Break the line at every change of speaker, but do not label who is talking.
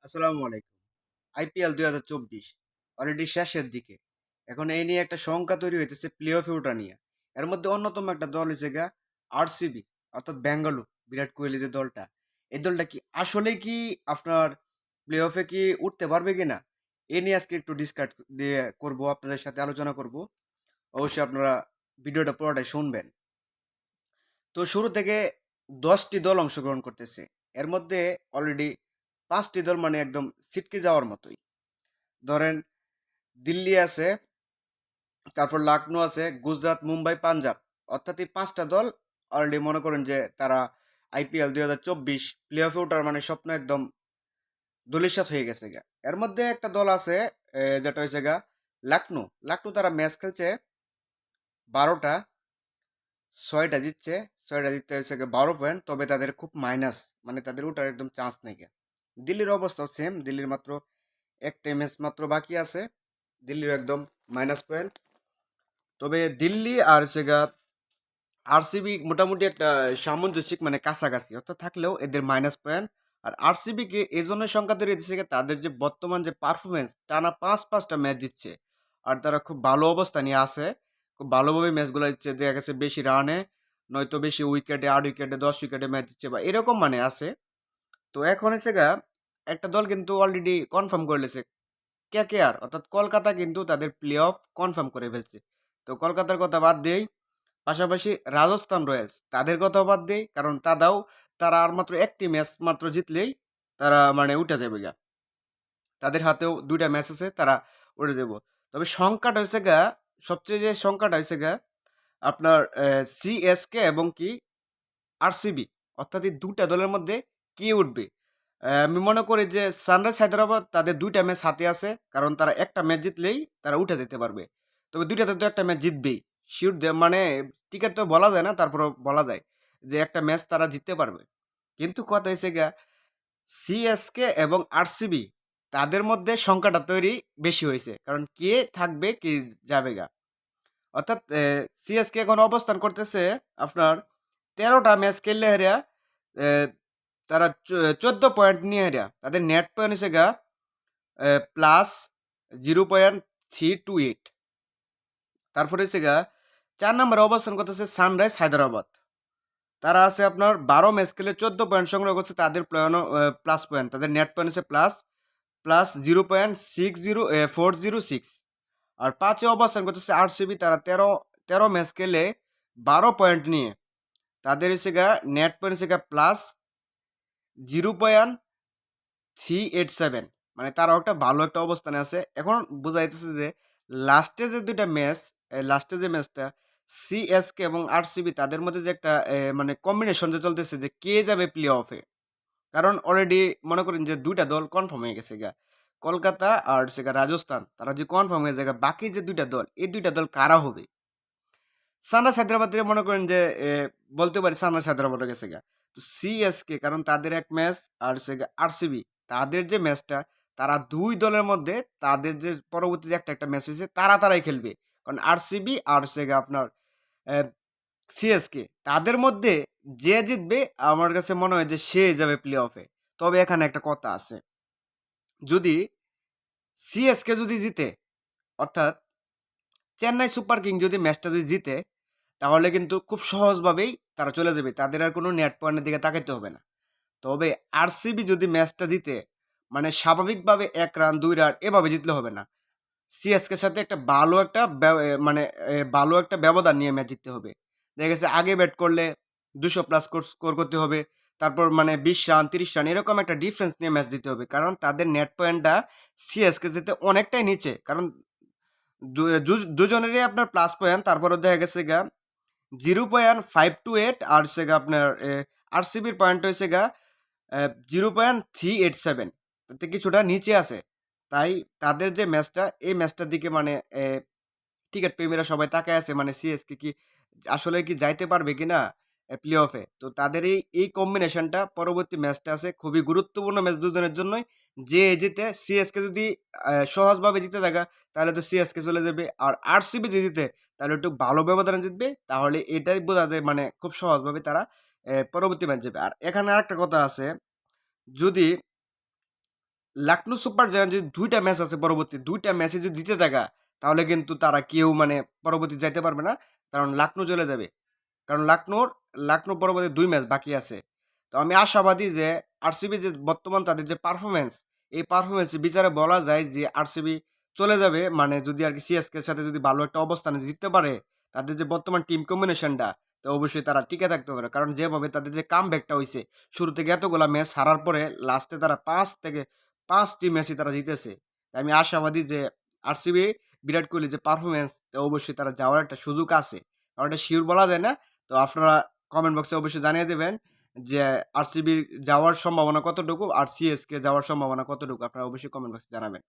আসসালামু আলাইকুম। IPL ২০২৪ already শেষের দিকে। এখন এই নিয়ে একটা শঙ্কা তৈরি হইতেছে প্লে অফে ওঠা নিয়ে। এর মধ্যে অন্যতম একটা দল হইছে গা আরসিবি অর্থাৎ বেঙ্গালুরু, বিরাট কোহলি যে দলটা। এই দলটা কি আসলেই কি আপনার প্লে অফে কি উঠতে পারবে কিনা? এ নিয়ে আজকে একটু ডিসকাস দিয়ে করব, আপনাদের সাথে আলোচনা করব। অবশ্যই আপনারা ভিডিওটা পুরোটাই শুনবেন। তো শুরু থেকে ১০টি দল অংশগ্রহণ করতেছে। এর মধ্যে অলরেডি ৫টি দল মানে একদম ছিটকে যাওয়ার মতোই। ধরেন দিল্লি আছে, তারপর লখনৌ আছে, গুজরাট, মুম্বাই, পাঞ্জাব। অর্থাৎ এই ৫টা দল অলরেডি মনে করেন যে তারা আইপিএল ২০২৪ প্লে অফে ওঠার মানে স্বপ্ন একদম ধূলিসাৎ হয়ে গেছে গা। এর মধ্যে একটা দল আছে যেটা হয়েছে গা লখনৌ। লখনৌ তারা ম্যাচ খেলছে ১২টা, ৬টা জিতছে। ৬টা জিততে হয়েছে গিয়ে ১২ পয়েন্ট, তবে তাদের খুব মাইনাস, মানে তাদের ওঠার একদম চান্স নেই গা। দিল্লির অবস্থাও সেম, দিল্লির মাত্র একটা ম্যাচ মাত্র বাকি আছে, দিল্লির একদম মাইনাস পয়েন্ট। তবে দিল্লি আর সেগা আরসিবি মোটামুটি একটা সামঞ্জস্যিক মানে কাছাকাছি অর্থাৎ থাকলেও এদের মাইনাস পয়েন্ট। আর আরসিবি কে এই জন্য সংখ্যা তৈরি হচ্ছে তাদের যে বর্তমান যে পারফরমেন্স, টানা পাঁচটা ম্যাচ জিতছে আর তারা খুব ভালো অবস্থা নিয়ে আছে। খুব ভালোভাবে ম্যাচগুলো জিতছে, দেখা গেছে বেশি রানে নয়তো বেশি উইকেটে, ৮ উইকেটে, ১০ উইকেটে ম্যাচ জিতছে বা এরকম মানে আছে। তো এখন হচ্ছে গা একটা দল কিন্তু অলরেডি কনফার্ম করে লেছে, কেকেআর অর্থাৎ কলকাতা কিন্তু তাদের প্লে অফ কনফার্ম করে ফেলছে। তো কলকাতার কথা বাদ দেই, পাশাপাশি রাজস্থান রয়্যালস তাদের কথাও বাদ দেই, কারণ তারা আর মাত্র একটি ম্যাচ মাত্র জিতলেই তারা মানে উঠে যাবে গা। তাদের হাতেও ২টা ম্যাচ আছে, তারা উঠে যাব। তবে সংখ্যাটা হয়েছে গা, সবচেয়ে যে সংখ্যাটা হয়েছে গা আপনার সিএসকে এবং কি আরসিবি, অর্থাৎ এই ২টা দলের মধ্যে কে উঠবে। আমি মনে করি যে সানরাইজ হায়দ্রাবাদ তাদের ২টা ম্যাচ হাতে আছে, কারণ তারা একটা ম্যাচ জিতলেই তারা উঠে যেতে পারবে। তবে ২টাতে তো একটা ম্যাচ জিতবেই, শিওর মানে টিকিট তো বলা যায় না, তারপরেও বলা যায় যে একটা ম্যাচ তারা জিততে পারবে। কিন্তু কথা হয়েছে গিয়া সিএসকে এবং আরসিবি তাদের মধ্যে সংখ্যাটা তৈরি বেশি হয়েছে, কারণ কে থাকবে কে যাবে গা। অর্থাৎ সিএসকে এখন অবস্থান করতেছে আপনার ১৩টা ম্যাচ খেললে হেরা তারা ১৪ পয়েন্ট নিয়ে হেরা, তাদের নেট পয়েন্ট হচ্ছে গা প্লাস 0.328। তারপরে হচ্ছে গা ৪ নম্বরে অবস্থান করতেছে সানরাইজ হায়দ্রাবাদ। তারা আছে আপনার ১২ ম্যাচ খেলে ১৪ পয়েন্ট সংগ্রহ করছে, তাদের প্লাস পয়েন্ট, তাদের নেট পয়েন্ট হচ্ছে প্লাস প্লাস 0.406। আর ৫-এ অবস্থান করতেছে আরসিবি, তারা ১৩ ম্যাচ খেলে ১২ পয়েন্ট নিয়ে, তাদের হচ্ছে গা নেট পয়েন্ট হচ্ছে গা প্লাস 0.387। মানে তারাও একটা ভালো একটা অবস্থানে আছে। এখন বোঝা যাইতেছে যে লাস্টে যে ২টা ম্যাচ, লাস্টে যে ম্যাচটা সিএসকে এবং আরসিবি তাদের মধ্যে যে একটা মানে কম্বিনেশন যে চলতেছে যে কে যাবে প্লে অফে। কারণ অলরেডি মনে করেন যে ২টা দল কনফার্ম হয়ে গেছে গা। কলকাতা আর হচ্ছে গা রাজস্থান, তারা যে কনফার্ম হয়ে যায় গা, বাকি যে ২টা দল, এই ২টা দল কারা হবে? সানরাইজ হায়দ্রাবাদের মনে করেন যে বলতে পারি সানরাইজ হায়দ্রাবাদ গেছে গা। তো সিএসকে কারণ তাদের এক ম্যাচ আর হচ্ছে গা আরসিবি তাদের যে ম্যাচটা, তারা ২ দলের মধ্যে তাদের যে পরবর্তী যে একটা ম্যাচ হয়েছে তারাই খেলবে। কারণ আরসিবি আর হচ্ছে গা আপনার অ্যা সিএসকে তাদের মধ্যে যে জিতবে আমার কাছে মনে হয় যে সে যাবে প্লে অফে। তবে এখানে একটা কথা আছে। যদি সিএসকে যদি জিতে, অর্থাৎ চেন্নাই সুপার কিং যদি ম্যাচটা যদি জিতে, তাহলে কিন্তু খুব সহজভাবেই তারা চলে যাবে। তাদের আর কোনো নেট পয়েন্টের দিকে তাকাইতে হবে না। তবে আরসিবি যদি ম্যাচটা জিতে, মানে স্বাভাবিকভাবে ১ রান ২ রান এভাবে জিতলে হবে না। সিএসকের সাথে একটা ভালো একটা মানে ভালো একটা ব্যবধান নিয়ে ম্যাচ জিততে হবে। দেখা গেছে আগে ব্যাট করলে ২০০ প্লাস স্কোর করতে হবে। তারপর মানে ২০ রান ৩০ রান এরকম একটা ডিফারেন্স নিয়ে ম্যাচ দিতে হবে। কারণ তাদের নেট পয়েন্টটা সিএসকে যেতে অনেকটাই নিচে। কারণ দুজনেরই আপনার প্লাস পয়েন্ট, তারপরে দেখা গেছে গা 0.528 আর হচ্ছে গা আপনার আরসিবির পয়েন্ট হয়েছে গা 0.387, তাতে কিছুটা নিচে আছে। তাই তাদের যে ম্যাচটা, এই ম্যাচটার দিকে মানে টিকেট প্রেমীরা সবাই তাকায় আছে, মানে সিএসকে কি আসলে কি যাইতে পারবে কিনা প্লে অফে। তো তাদের এই কম্বিনেশনটা পরবর্তী ম্যাচটা আছে খুবই গুরুত্বপূর্ণ ম্যাচ দুজনের জন্যই। যে জিতে, সিএসকে যদি সহজভাবে জিতে থাকা তাহলে তো সিএসকে চলে যাবে, আর আরসিবি যদি জিতে তাহলে একটু ভালো ব্যবধানে জিতবে, তাহলে এটাই বোঝা যায় মানে খুব সহজভাবে তারা পরবর্তী ম্যাচ যাবে। আর এখানে আরেকটা কথা আছে, যদি লখনৌ সুপার জায়ান্ট যদি ২ টা ম্যাচ আছে পরবর্তী ২ টা ম্যাচে যদি জিতে থাকা, তাহলে কিন্তু তারা কেউ মানে পরবর্তী যাইতে পারবে না। কারণ লখনৌ চলে যাবে। কারণ লখনৌ পরবর্তী ২ ম্যাচ বাকি আছে। তো আমি আশাবাদী যে আরসিবি যে বর্তমান তাদের যে পারফরম্যান্স, এই পারফরম্যান্সের বিচারে বলা যায় যে আরসিবি চলে যাবে। মানে যদি আরকি সিএসকে এর সাথে যদি ভালো একটা অবস্থানে জিততে পারে, তাদের যে বর্তমান টিম কম্বিনেশনটা, তো অবশ্যই তারা টিকে থাকতে পারে। কারণ যেভাবে তাদের যে কামব্যাকটা হইছে, শুরু থেকে এতগুলা ম্যাচ হারার পরে লাস্টে তারা ৫ থেকে ৫ টি ম্যাচই তারা জিতেছে। তাই আমি আশাবাদী যে আরসিবি, বিরাট কোহলির যে পারফরম্যান্স, তো অবশ্যই তারা যাওয়ার একটা সুযোগ আছে। কারণ এটা সিউর বলা যায় না। তো আপনারা কমেন্ট বক্সে অবশ্যই জানিয়ে দেবেন যে আরসিবি যাওয়ার সম্ভাবনা কতটুকু আর সিএসকে যাওয়ার সম্ভাবনা কতটুকু, আপনারা অবশ্যই কমেন্ট বক্সে জানাবেন।